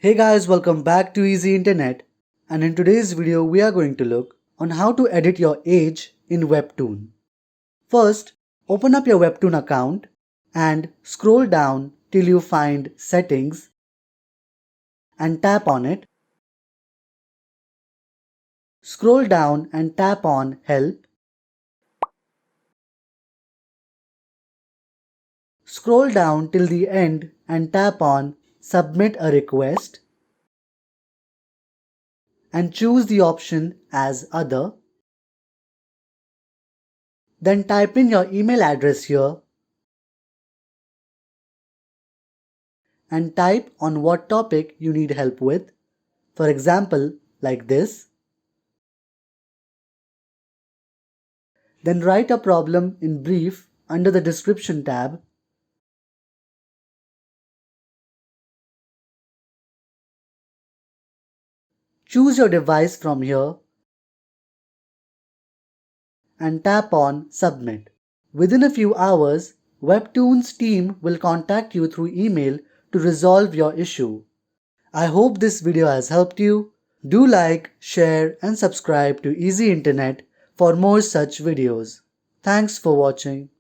Hey guys, welcome back to Easy Internet, and in today's video we are going to look on how to edit your age in WEBTOON. First, open up your WEBTOON account and scroll down till you find Settings and tap on it. Scroll down and tap on Help. Scroll down till the end and tap on Submit a request and choose the option as Other. Then type in your email address here and type on what topic you need help with. For example, like this. Then write a problem in brief under the description tab. Choose your device from here and tap on Submit. Within a few hours, WEBTOON's team will contact you through email to resolve your issue. I hope this video has helped you. Do like, share and subscribe to Easy Internet for more such videos. Thanks for watching.